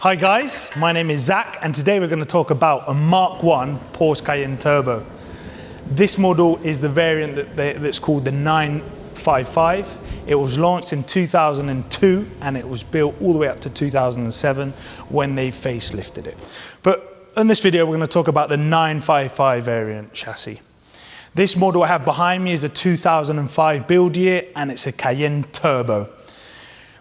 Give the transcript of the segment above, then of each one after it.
Hi guys, my name is Zach and today we're going to talk about a Mark 1 Porsche Cayenne Turbo. This model is the variant that's called the 955. It was launched in 2002 and it was built all the way up to 2007 when they facelifted it. But in this video we're going to talk about the 955 variant chassis. This model I have behind me is a 2005 build year and it's a Cayenne Turbo.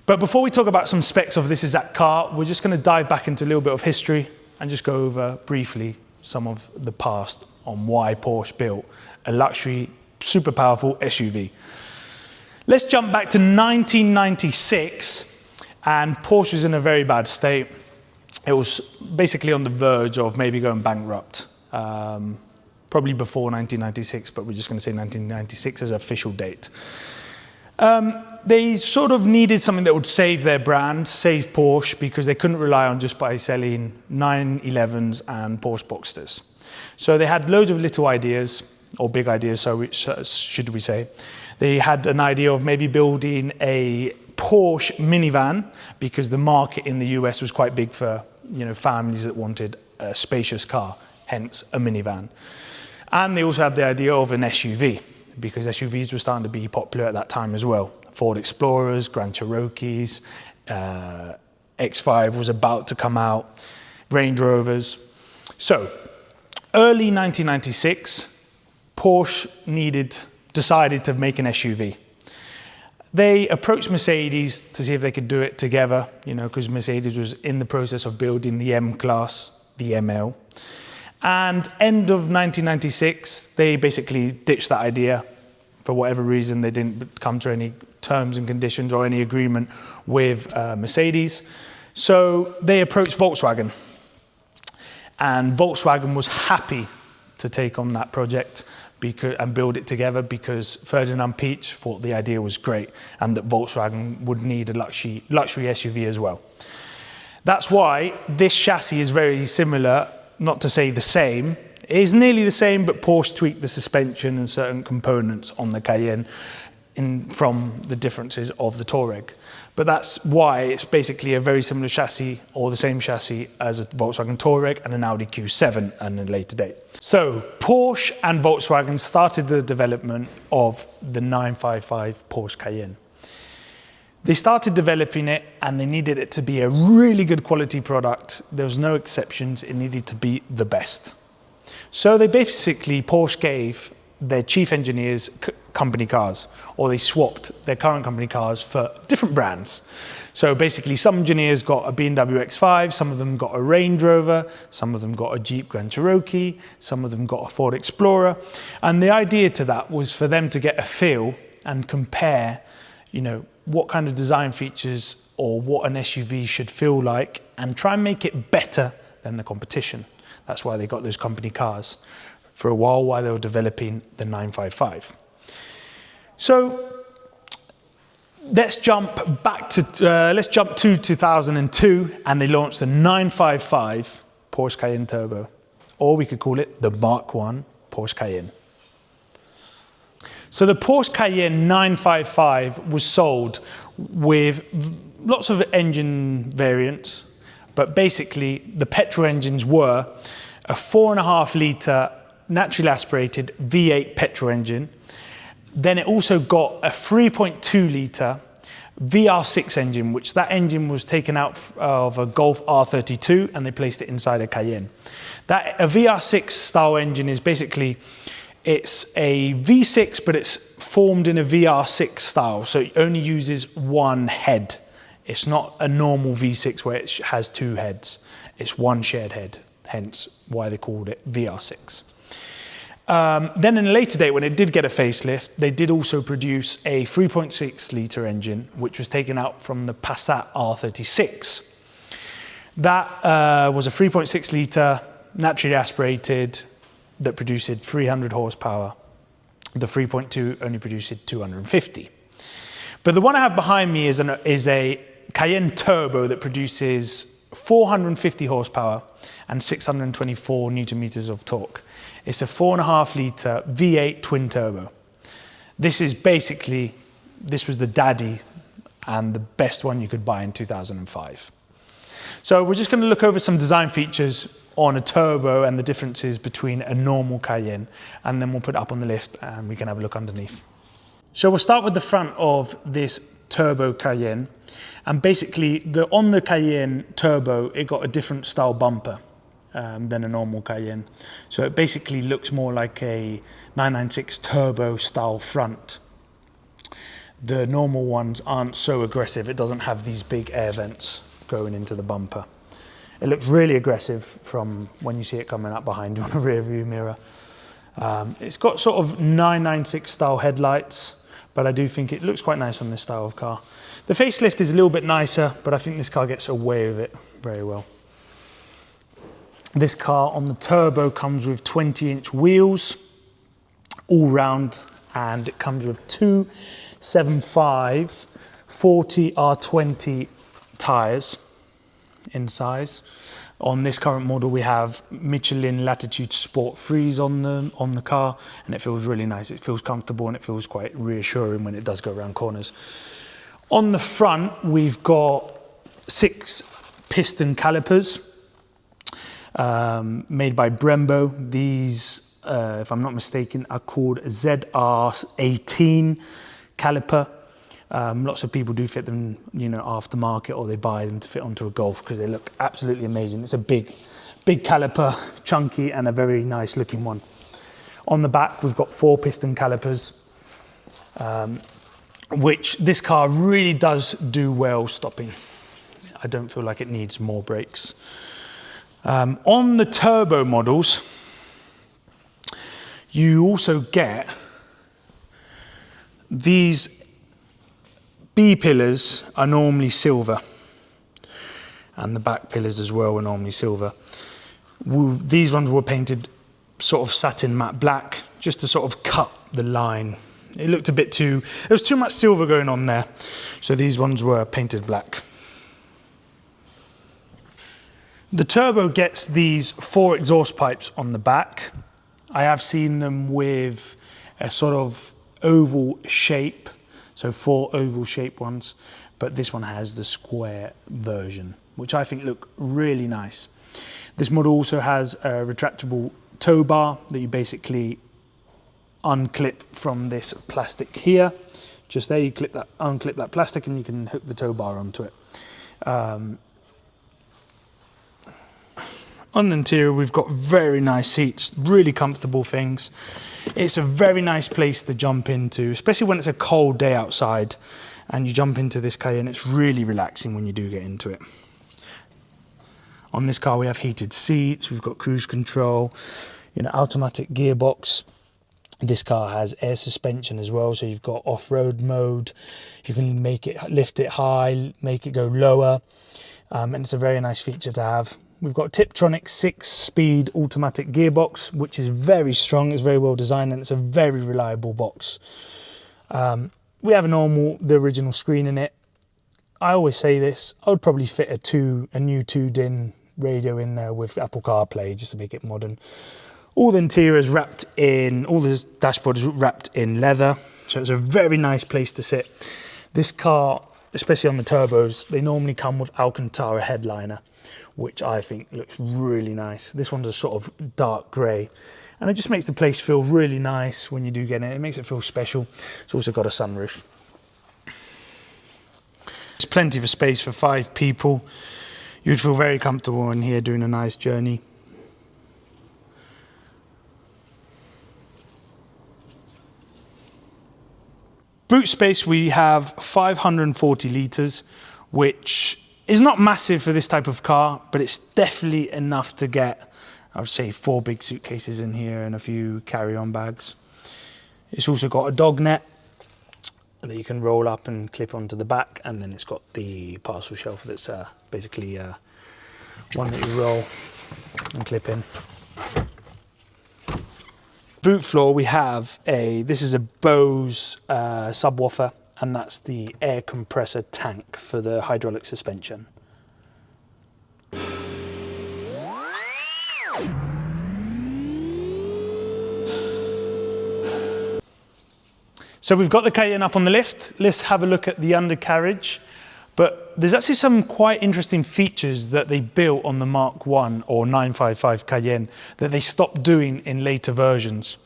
But before we talk about some specs of this exact car, we're just going to dive back into a little bit of history and just go over briefly some of the past on why Porsche built a luxury, super powerful SUV. Let's jump back to 1996 and Porsche was in a very bad state. It was basically on the verge of maybe going bankrupt. Probably before 1996, but we're just going to say 1996 as an official date. They sort of needed something that would save their brand, save Porsche, because they couldn't rely on just by selling 911s and Porsche Boxsters. So they had loads of little ideas, or big ideas, so should we say. They had an idea of maybe building a Porsche minivan, because the market in the US was quite big for, families that wanted a spacious car, hence a minivan. And they also had the idea of an SUV, because SUVs were starting to be popular at that time as well. Ford Explorers, Grand Cherokees, X5 was about to come out, Range Rovers. So, early 1996, Porsche decided to make an SUV. They approached Mercedes to see if they could do it together, because Mercedes was in the process of building the M-Class, the ML. And end of 1996, they basically ditched that idea. For whatever reason, they didn't come to any terms and conditions or any agreement with Mercedes. So they approached Volkswagen. And Volkswagen was happy to take on that project and build it together because Ferdinand Piëch thought the idea was great and that Volkswagen would need a luxury SUV as well. That's why this chassis is very similar, not to say the same. It is nearly the same, but Porsche tweaked the suspension and certain components on the Cayenne from the differences of the Touareg. But that's why it's basically a very similar chassis, or the same chassis as a Volkswagen Touareg and an Audi Q7 at a later date. So Porsche and Volkswagen started the development of the 955 Porsche Cayenne. They started developing it and they needed it to be a really good quality product. There was no exceptions, it needed to be the best. So Porsche gave their chief engineers company cars, or they swapped their current company cars for different brands. So basically some engineers got a BMW X5, some of them got a Range Rover, some of them got a Jeep Grand Cherokee, some of them got a Ford Explorer. And the idea to that was for them to get a feel and compare, what kind of design features or what an SUV should feel like and try and make it better than the competition. That's why they got those company cars for a while they were developing the 955. So let's jump to 2002 and they launched the 955 Porsche Cayenne Turbo, or we could call it the Mark 1 Porsche Cayenne. So the Porsche Cayenne 955 was sold with lots of engine variants, but basically the petrol engines were a 4.5 litre naturally aspirated V8 petrol engine. Then it also got a 3.2 litre VR6 engine, which that engine was taken out of a Golf R32 and they placed it inside a Cayenne. A VR6 style engine is basically, it's a V6, but it's formed in a VR6 style, so it only uses one head. It's not a normal V6 where it has two heads. It's one shared head, hence why they called it VR6. Then in a later date, when it did get a facelift, they did also produce a 3.6 litre engine, which was taken out from the Passat R36. That was a 3.6 litre, naturally aspirated, that produced 300 horsepower. The 3.2 only produced 250. But the one I have behind me is a Cayenne Turbo that produces 450 horsepower and 624 newton meters of torque. It's a 4.5 litre V8 twin turbo. This was the daddy and the best one you could buy in 2005. So we're just going to look over some design features on a turbo and the differences between a normal Cayenne, and then we'll put it up on the list and we can have a look underneath. So we'll start with the front of this turbo Cayenne, and basically on the Cayenne turbo it got a different style bumper than a normal Cayenne. So it basically looks more like a 996 turbo style front. The normal ones aren't so aggressive. It doesn't have these big air vents going into the bumper. It looks really aggressive from when you see it coming up behind you on a rear view mirror. It's got sort of 996 style headlights, but I do think it looks quite nice on this style of car. The facelift is a little bit nicer, but I think this car gets away with it very well. This car on the turbo comes with 20-inch wheels all round, and it comes with two 7.5 40 R20 tyres in size. On this current model we have Michelin Latitude Sport 3s on the car, and it feels really nice. It feels comfortable and it feels quite reassuring when it does go around corners. On the front we've got 6 piston calipers made by Brembo. These, if I'm not mistaken, are called ZR18 caliper. Lots of people do fit them, you know, aftermarket, or they buy them to fit onto a Golf because they look absolutely amazing. It's a big caliper, chunky, and a very nice looking one. On the back, we've got 4 piston calipers, which this car really does do well stopping. I don't feel like it needs more brakes. On the turbo models, you also get these B pillars are normally silver, and the back pillars as well are normally silver. These ones were painted sort of satin matte black, just to sort of cut the line. It looked a bit too, there was too much silver going on there, so these ones were painted black. The turbo gets these 4 exhaust pipes on the back. I have seen them with a sort of oval shape, so 4 oval shaped ones, but this one has the square version, which I think look really nice. This model also has a retractable tow bar that you basically unclip from this plastic here. Just there, you unclip that plastic and you can hook the tow bar onto it. On the interior, we've got very nice seats, really comfortable things. It's a very nice place to jump into, especially when it's a cold day outside and you jump into this Cayenne. It's really relaxing when you do get into it. On this car, we have heated seats, we've got cruise control, you know, automatic gearbox. This car has air suspension as well, so you've got off-road mode. You can make it, lift it high, make it go lower, and it's a very nice feature to have. We've got Tiptronic 6-speed automatic gearbox, which is very strong, it's very well designed, and it's a very reliable box. We have the original screen in it. I always say this, I would probably fit a new 2-DIN radio in there with Apple CarPlay just to make it modern. All the interior is wrapped in, all the dashboard is wrapped in leather, so it's a very nice place to sit. This car, especially on the turbos, they normally come with Alcantara headliner, which I think looks really nice. This one's a sort of dark grey, and it just makes the place feel really nice when you do get in it. It makes it feel special. It's also got a sunroof. There's plenty of space for 5 people. You'd feel very comfortable in here doing a nice journey. Boot space, we have 540 litres, which is not massive for this type of car, but it's definitely enough to get, I would say, 4 big suitcases in here and a few carry-on bags. It's also got a dog net that you can roll up and clip onto the back, and then it's got the parcel shelf that's basically one that you roll and clip in. Boot floor, we have this is a Bose subwoofer, and that's the air compressor tank for the hydraulic suspension. So we've got the Cayenne up on the lift. Let's have a look at the undercarriage. But there's actually some quite interesting features that they built on the Mark 1 or 955 Cayenne that they stopped doing in later versions.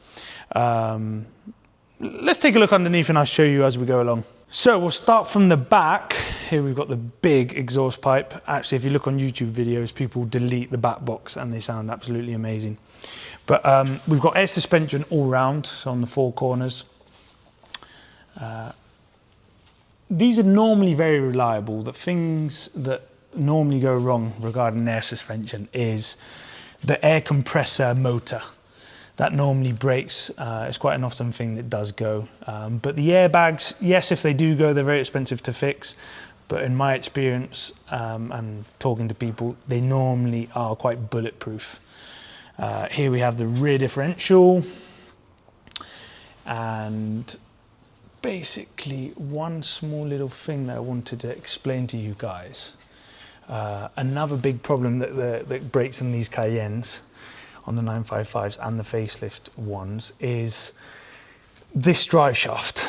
Let's take a look underneath and I'll show you as we go along. So we'll start from the back. Here we've got the big exhaust pipe. Actually, if you look on YouTube videos, people delete the back box and they sound absolutely amazing. But we've got air suspension all round, so on the four corners. These are normally very reliable. The things that normally go wrong regarding air suspension is the air compressor motor. That normally breaks. It's quite an often thing that does go. But the airbags, yes, if they do go, they're very expensive to fix. But in my experience and talking to people, they normally are quite bulletproof. Here we have the rear differential. And basically one small little thing that I wanted to explain to you guys. Another big problem that breaks in these Cayennes on the 955s and the facelift ones is this drive shaft.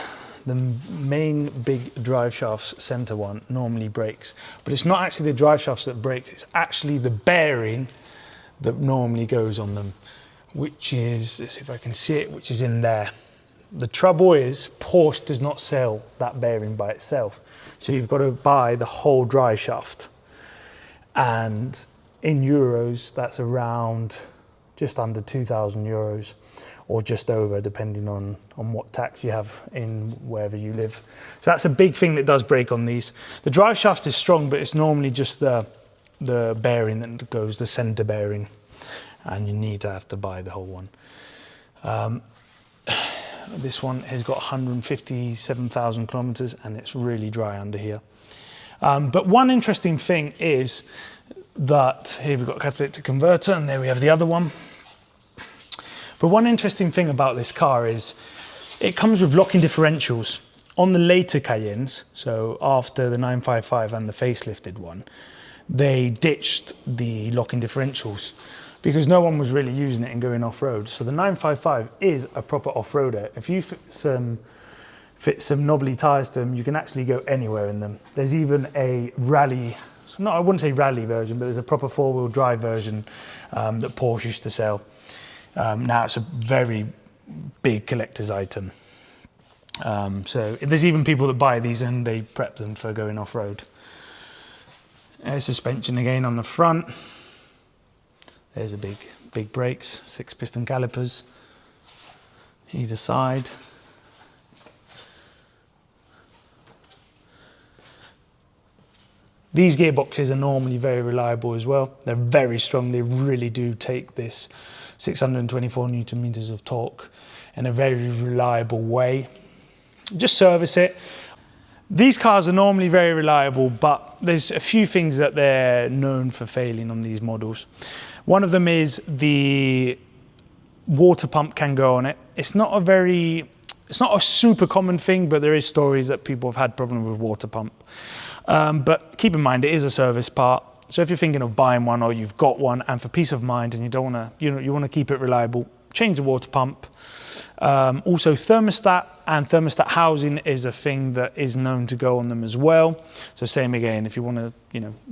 The main big drive shaft's center one normally breaks, but it's not actually the drive shafts that breaks, it's actually the bearing that normally goes on them, which is, let's see if I can see it, which is in there. The trouble is Porsche does not sell that bearing by itself. So you've got to buy the whole drive shaft. And in euros, that's around just under 2,000 euros or just over, depending on what tax you have in wherever you live. So that's a big thing that does break on these. The drive shaft is strong, but it's normally just the bearing that goes, the center bearing. And you need to have to buy the whole one. This one has got 157,000 kilometers and it's really dry under here. But one interesting thing is that here we've got a catalytic converter and there we have the other one. But one interesting thing about this car is it comes with locking differentials. On the later Cayennes, so after the 955 and the facelifted one, they ditched the locking differentials because no one was really using it and going off-road. So the 955 is a proper off-roader. If you fit some knobbly tyres to them, you can actually go anywhere in them. There's even a rally, I wouldn't say rally version, but there's a proper four-wheel drive version that Porsche used to sell. Now it's a very big collector's item. So there's even people that buy these and they prep them for going off-road. Air suspension again on the front. There's a big brakes, 6-piston calipers either side. These gearboxes are normally very reliable as well. They're very strong. They really do take this 624 Newton meters of torque in a very reliable way. Just service it. These cars are normally very reliable, but there's a few things that they're known for failing on these models. One of them is the water pump can go on it. It's not a super common thing, but there is stories that people have had problems with water pump. But keep in mind, it is a service part. So if you're thinking of buying one or you've got one and for peace of mind and you don't want to, you want to keep it reliable, change the water pump. Also thermostat and thermostat housing is a thing that is known to go on them as well. So same again, if you want to,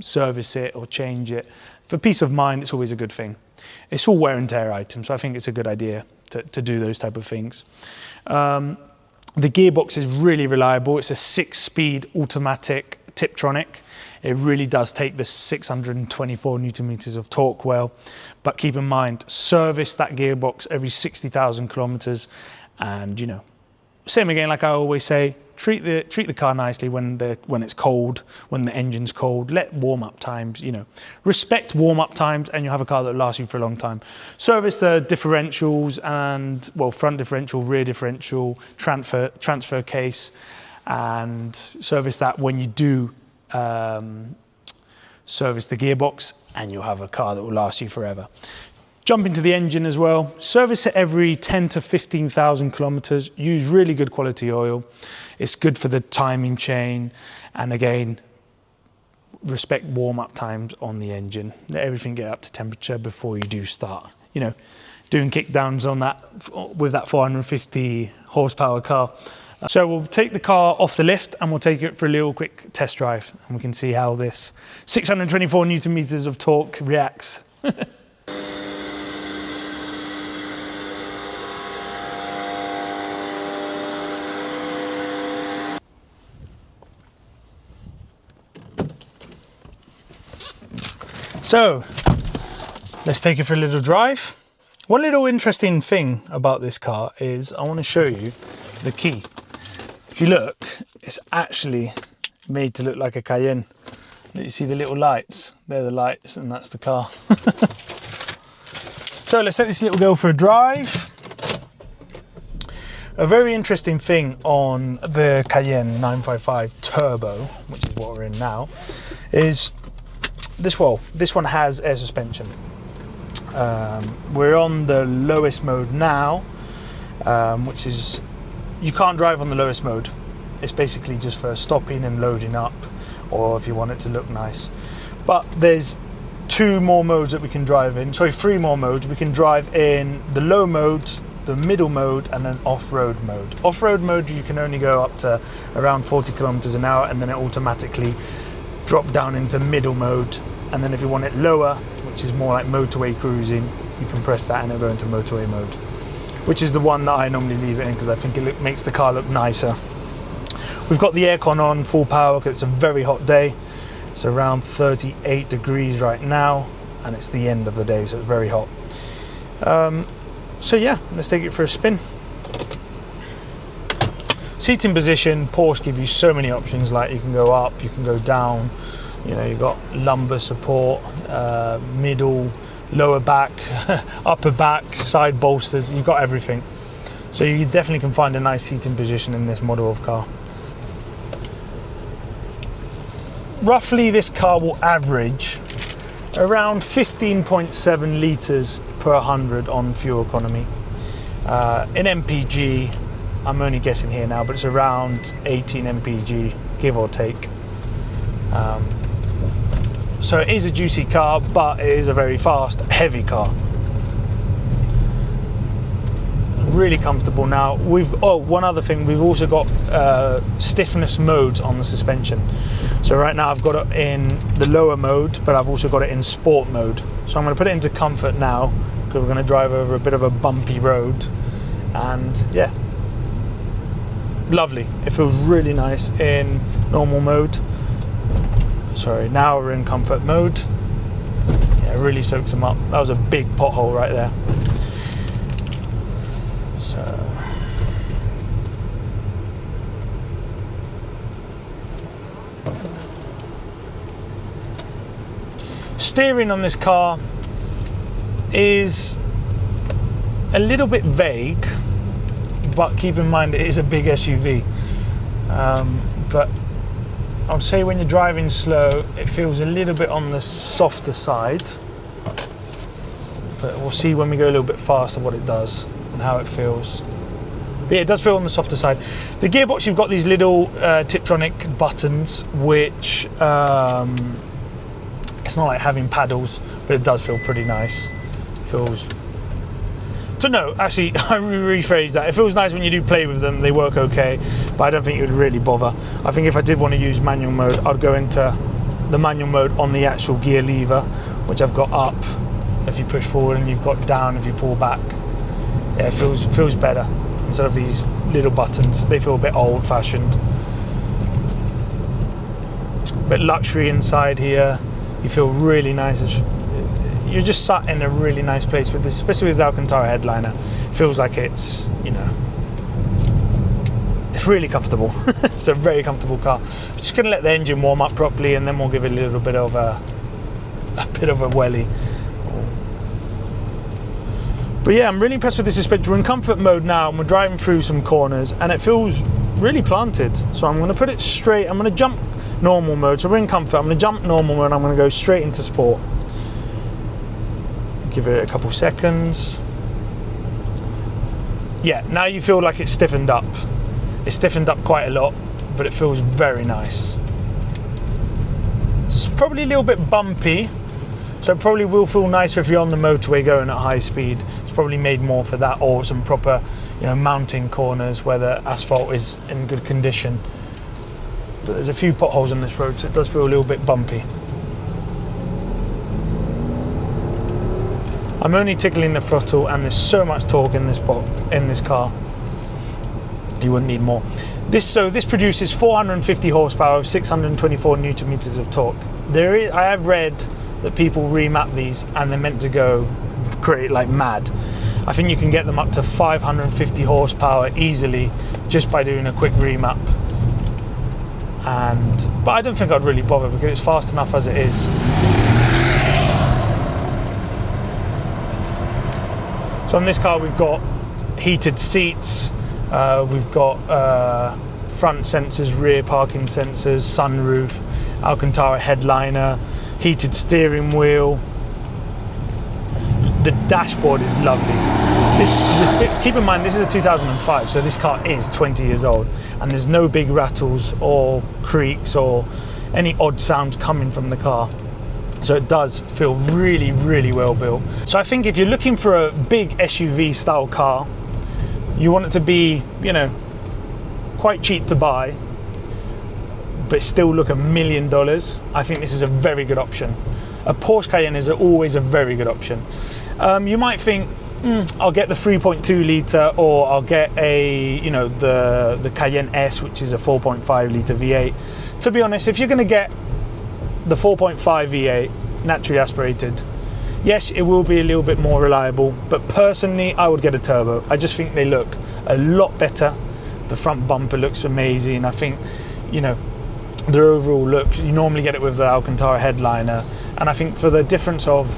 service it or change it, for peace of mind, it's always a good thing. It's all wear and tear items, so I think it's a good idea to do those type of things. The gearbox is really reliable. It's a 6-speed automatic Tiptronic. It really does take the 624 Newton meters of torque well, but keep in mind, service that gearbox every 60,000 kilometers. And same again, like I always say, treat the car nicely when it's cold, when the engine's cold. Let warm-up times, respect warm-up times, and you'll have a car that will last you for a long time. Service the differentials and, well, front differential, rear differential, transfer case, and service that when you do service the gearbox, and you'll have a car that will last you forever. Jump into the engine as well. Service it every 10 to 15,000 kilometers. Use really good quality oil. It's good for the timing chain. And again, respect warm-up times on the engine. Let everything get up to temperature before you do start. Doing kickdowns on that with that 450 horsepower car. So we'll take the car off the lift and we'll take it for a little quick test drive, and we can see how this 624 Newton meters of torque reacts. So let's take it for a little drive. One little interesting thing about this car is I want to show you the key. If you look, it's actually made to look like a Cayenne. You see the little lights? They're the lights and that's the car. So let's take this little girl for a drive. A very interesting thing on the Cayenne 955 Turbo, which is what we're in now, is this one has air suspension. We're on the lowest mode now, which is, you can't drive on the lowest mode. It's basically just for stopping and loading up, or if you want it to look nice. But there's three more modes we can drive in. We can drive in the low mode, the middle mode, and then off-road mode. Off-road mode, you can only go up to around 40 kilometers an hour, and then it automatically drop down into middle mode. And then if you want it lower, which is more like motorway cruising, you can press that and it'll go into motorway mode, which is the one that I normally leave it in because I think it makes the car look nicer. We've got the aircon on full power because it's a very hot day. It's around 38 degrees right now, and it's the end of the day, so it's very hot. So yeah, let's take it for a spin. Seating position, Porsche give you so many options, like you can go up, you can go down. You know, you've got lumbar support, middle, lower back, upper back, side bolsters, you've got everything. So you definitely can find a nice seating position in this model of car. Roughly this car will average around 15.7 litres per 100 on fuel economy. In MPG, I'm only guessing here now, but it's around 18 MPG, give or take. So it is a juicy car, but it is a very fast, heavy car. Really comfortable now. One other thing, we've also got stiffness modes on the suspension. So right now I've got it in the lower mode, but I've also got it in sport mode. So I'm going to put it into comfort now, because we're going to drive over a bit of a bumpy road. And yeah, lovely. It feels really nice in normal mode. Sorry, now we're in comfort mode. Yeah, it really soaks them up. That was a big pothole right there. So steering on this car is a little bit vague, but keep in mind it is a big SUV. But I would say when you're driving slow, it feels a little bit on the softer side. But we'll see when we go a little bit faster what it does and how it feels. But yeah, it does feel on the softer side. The gearbox, you've got these little Tiptronic buttons, which it's not like having paddles, but it does feel pretty nice. Feels. So no, actually, I rephrase that. It feels nice when you do play with them, they work okay, but I don't think it would really bother. I think if I did want to use manual mode, I'd go into the manual mode on the actual gear lever, which I've got up if you push forward, and you've got down if you pull back. Yeah, it feels better instead of these little buttons. They feel a bit old-fashioned. Bit luxury inside here. You feel really nice. You're just sat in a really nice place with this, especially with the Alcantara headliner. It feels like it's, you know, it's really comfortable. It's a very comfortable car. We're just gonna let the engine warm up properly, and then we'll give it a little bit of a welly. But yeah, I'm really impressed with this suspension. We're in comfort mode now, and we're driving through some corners, and it feels really planted. So I'm gonna put it straight. I'm gonna jump normal mode. So we're in comfort. I'm gonna jump normal mode. I'm gonna go straight into sport. Give it a couple seconds. Yeah, now you feel like it's stiffened up. It's stiffened up quite a lot, but it feels very nice. It's probably a little bit bumpy, so it probably will feel nicer if you're on the motorway going at high speed. It's probably made more for that, or some proper, mounting corners where the asphalt is in good condition. But there's a few potholes on this road, so it does feel a little bit bumpy. I'm only tickling the throttle, and there's so much torque in this car. You wouldn't need more. This produces 450 horsepower with 624 newton meters of torque. I have read that people remap these and they're meant to go great like mad. I think you can get them up to 550 horsepower easily just by doing a quick remap. But I don't think I'd really bother because it's fast enough as it is. So on this car we've got heated seats, we've got front sensors, rear parking sensors, sunroof, Alcantara headliner, heated steering wheel. The dashboard is lovely. Keep in mind, this is a 2005, so this car is 20 years old, and there's no big rattles or creaks or any odd sounds coming from the car. So it does feel really, really well built. So I think if you're looking for a big SUV style car, you want it to be, quite cheap to buy, but still look $1 million. I think this is a very good option. A Porsche Cayenne is always a very good option. You might think, I'll get the 3.2 litre, or I'll get the Cayenne S, which is a 4.5 litre V8. To be honest, if you're going to get the 4.5 V8 naturally aspirated, yes, it will be a little bit more reliable, but personally I would get a turbo. I just think they look a lot better. The front bumper looks amazing. I think, their overall look, you normally get it with the Alcantara headliner, and I think for the difference of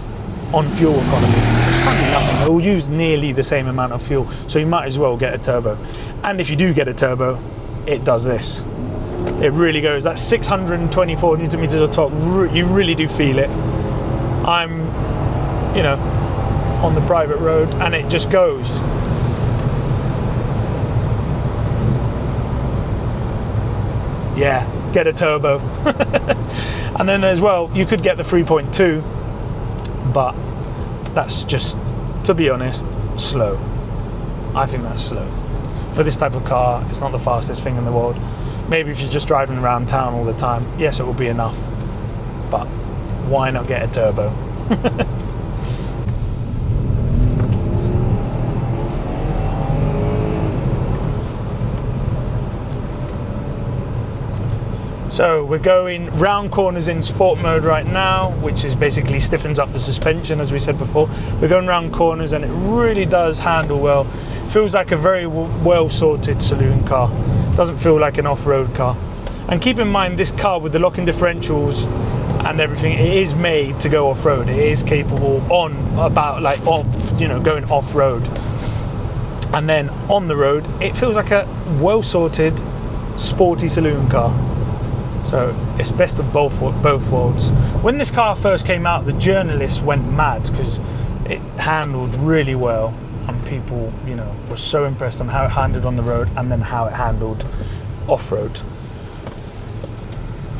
on fuel economy, it's hardly nothing. It will use nearly the same amount of fuel, so you might as well get a turbo. And if you do get a turbo, it does this. It really goes. That's 624 newton meters of torque. You really do feel it. I'm, on the private road, and it just goes. Yeah, get a turbo. And then as well, you could get the 3.2, but that's just, to be honest, slow. I think that's slow. For this type of car, it's not the fastest thing in the world. Maybe if you're just driving around town all the time, yes, it will be enough. But why not get a turbo? So we're going round corners in sport mode right now, which is basically stiffens up the suspension, as we said before. We're going round corners and it really does handle well. Feels like a very well sorted saloon car. Doesn't feel like an off-road car. And keep in mind, this car with the lock-in differentials and everything, it is made to go off-road. It is capable going off-road. And then on the road, it feels like a well sorted, sporty saloon car. So it's best of both worlds. When this car first came out, the journalists went mad because it handled really well, and people, were so impressed on how it handled on the road and then how it handled off-road.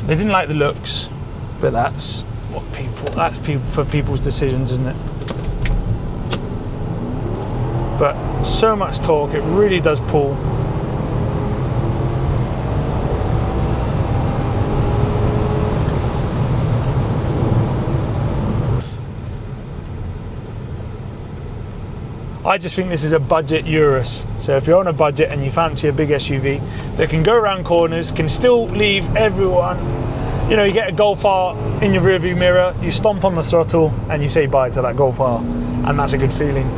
They didn't like the looks, but that's for people's decisions, isn't it? But so much torque, it really does pull. I just think this is a budget Urus. So if you're on a budget and you fancy a big SUV that can go around corners, can still leave everyone, you get a Golf R in your rearview mirror, you stomp on the throttle and you say bye to that Golf R, and that's a good feeling.